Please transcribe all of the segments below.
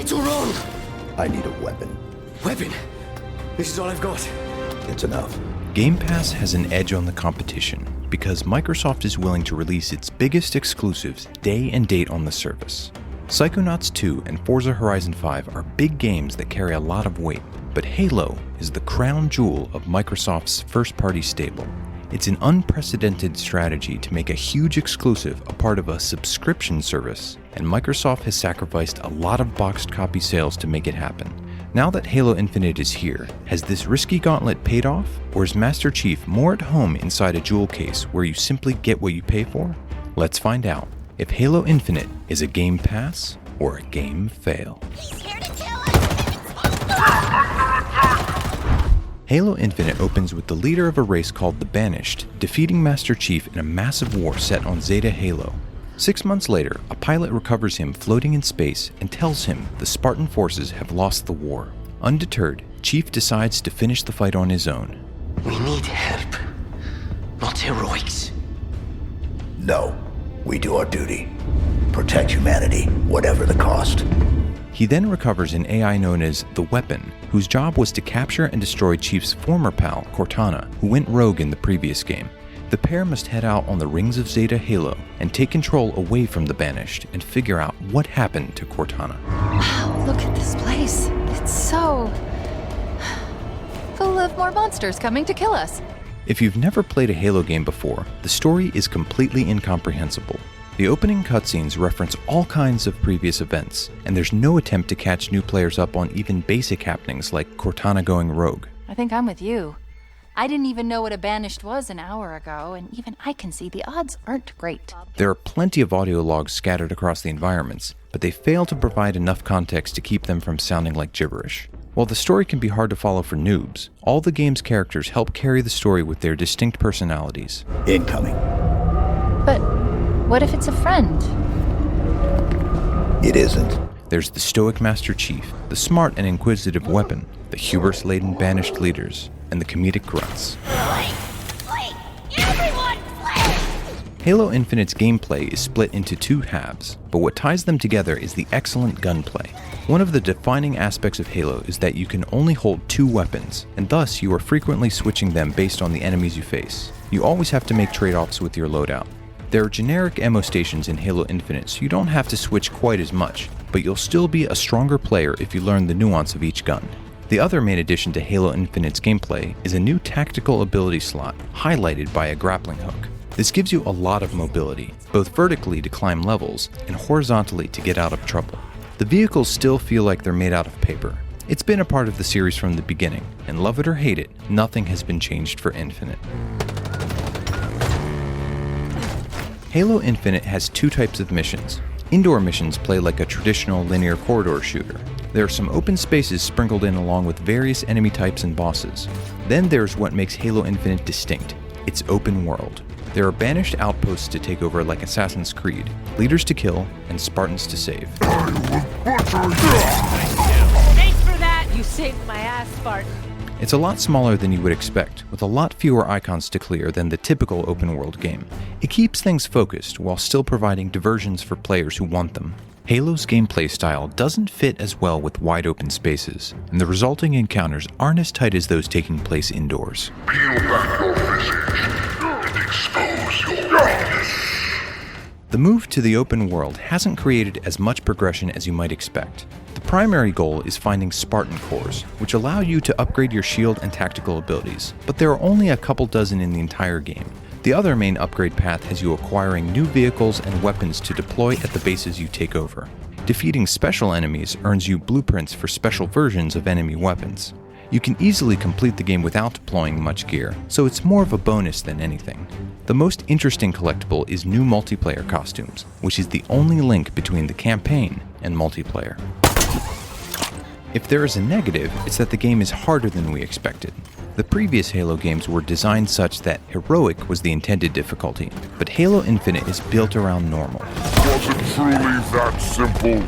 need to run! I need a weapon. Weapon? This is all I've got. It's enough. Game Pass has an edge on the competition because Microsoft is willing to release its biggest exclusives day and date on the service. Psychonauts 2 and Forza Horizon 5 are big games that carry a lot of weight, but Halo is the crown jewel of Microsoft's first-party stable. It's an unprecedented strategy to make a huge exclusive a part of a subscription service, and Microsoft has sacrificed a lot of boxed copy sales to make it happen. Now that Halo Infinite is here, has this risky gauntlet paid off, or is Master Chief more at home inside a jewel case where you simply get what you pay for? Let's find out if Halo Infinite is a game pass or a game fail. He's here to kill us! Halo Infinite opens with the leader of a race called the Banished defeating Master Chief in a massive war set on Zeta Halo. 6 months later, a pilot recovers him floating in space and tells him the Spartan forces have lost the war. Undeterred, Chief decides to finish the fight on his own. We need help, not heroics. No, we do our duty. Protect humanity, whatever the cost. He then recovers an AI known as the Weapon, whose job was to capture and destroy Chief's former pal, Cortana, who went rogue in the previous game. The pair must head out on the rings of Zeta Halo and take control away from the Banished and figure out what happened to Cortana. Wow, look at this place. It's so full of more monsters coming to kill us. If you've never played a Halo game before, the story is completely incomprehensible. The opening cutscenes reference all kinds of previous events, and there's no attempt to catch new players up on even basic happenings like Cortana going rogue. I think I'm with you. I didn't even know what a Banished was an hour ago, and even I can see the odds aren't great. There are plenty of audio logs scattered across the environments, but they fail to provide enough context to keep them from sounding like gibberish. While the story can be hard to follow for noobs, all the game's characters help carry the story with their distinct personalities. Incoming. But what if it's a friend? It isn't. There's the stoic Master Chief, the smart and inquisitive Weapon, the hubris-laden Banished leaders, and the comedic grunts. Flee! Everyone flee! Halo Infinite's gameplay is split into two halves, but what ties them together is the excellent gunplay. One of the defining aspects of Halo is that you can only hold 2 weapons, and thus you are frequently switching them based on the enemies you face. You always have to make trade-offs with your loadout. There are generic ammo stations in Halo Infinite, so you don't have to switch quite as much, but you'll still be a stronger player if you learn the nuance of each gun. The other main addition to Halo Infinite's gameplay is a new tactical ability slot, highlighted by a grappling hook. This gives you a lot of mobility, both vertically to climb levels and horizontally to get out of trouble. The vehicles still feel like they're made out of paper. It's been a part of the series from the beginning, and love it or hate it, nothing has been changed for Infinite. Halo Infinite has 2 types of missions. Indoor missions play like a traditional linear corridor shooter. There are some open spaces sprinkled in along with various enemy types and bosses. Then there's what makes Halo Infinite distinct. It's open world. There are banished outposts to take over like Assassin's Creed, leaders to kill, and Spartans to save. Thanks for that! You saved my ass, Spartan. It's a lot smaller than you would expect, with a lot fewer icons to clear than the typical open-world game. It keeps things focused while still providing diversions for players who want them. Halo's gameplay style doesn't fit as well with wide-open spaces, and the resulting encounters aren't as tight as those taking place indoors. Peel back your visage and expose your weakness. The move to the open world hasn't created as much progression as you might expect. The primary goal is finding Spartan cores, which allow you to upgrade your shield and tactical abilities, but there are only a couple dozen in the entire game. The other main upgrade path has you acquiring new vehicles and weapons to deploy at the bases you take over. Defeating special enemies earns you blueprints for special versions of enemy weapons. You can easily complete the game without deploying much gear, so it's more of a bonus than anything. The most interesting collectible is new multiplayer costumes, which is the only link between the campaign and multiplayer. If there is a negative, it's that the game is harder than we expected. The previous Halo games were designed such that heroic was the intended difficulty, but Halo Infinite is built around normal. Was it truly that simple?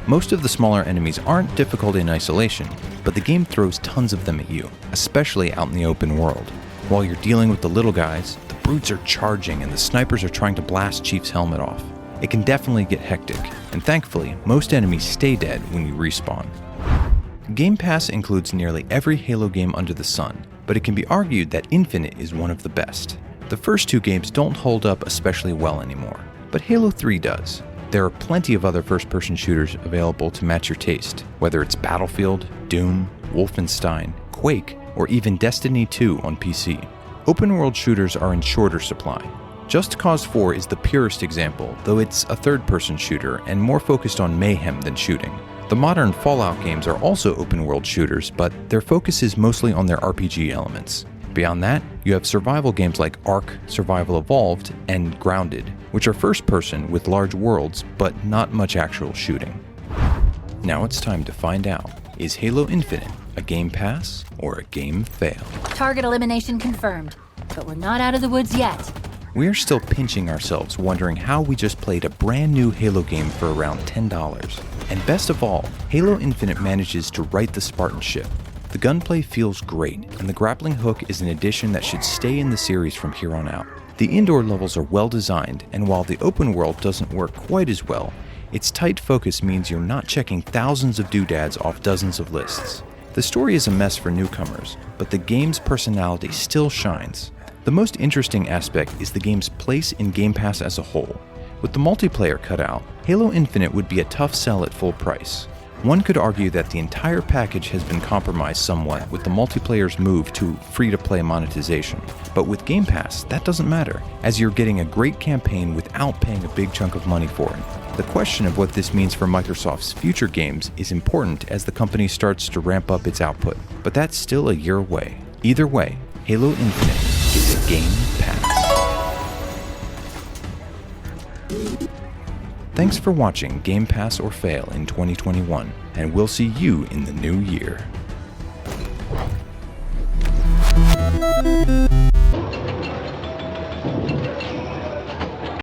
Most of the smaller enemies aren't difficult in isolation, but the game throws tons of them at you, especially out in the open world. While you're dealing with the little guys, the brutes are charging and the snipers are trying to blast Chief's helmet off. It can definitely get hectic, and and thankfully, most enemies stay dead when you respawn. Game Pass includes nearly every Halo game under the sun, but it can be argued that Infinite is one of the best. The first two games don't hold up especially well anymore, but Halo 3 does. There are plenty of other first-person shooters available to match your taste, whether it's Battlefield, Doom, Wolfenstein, Quake, or even Destiny 2 on PC. Open-world shooters are in shorter supply. Just Cause 4 is the purest example, though it's a third-person shooter and more focused on mayhem than shooting. The modern Fallout games are also open-world shooters, but their focus is mostly on their RPG elements. Beyond that, you have survival games like Ark, Survival Evolved, and Grounded, which are first-person with large worlds, but not much actual shooting. Now it's time to find out, is Halo Infinite a Game Pass or a game fail? Target elimination confirmed, but we're not out of the woods yet. We are still pinching ourselves wondering how we just played a brand new Halo game for around $10. And best of all, Halo Infinite manages to right the Spartan ship. The gunplay feels great, and the grappling hook is an addition that should stay in the series from here on out. The indoor levels are well designed, and while the open world doesn't work quite as well, its tight focus means you're not checking thousands of doodads off dozens of lists. The story is a mess for newcomers, but the game's personality still shines. The most interesting aspect is the game's place in Game Pass as a whole. With the multiplayer cut out, Halo Infinite would be a tough sell at full price. One could argue that the entire package has been compromised somewhat with the multiplayer's move to free-to-play monetization. But with Game Pass, that doesn't matter, as you're getting a great campaign without paying a big chunk of money for it. The question of what this means for Microsoft's future games is important as the company starts to ramp up its output, but that's still a year away. Either way, Halo Infinite is a Game Pass. Thanks for watching Game Pass or Fail in 2021, and we'll see you in the new year.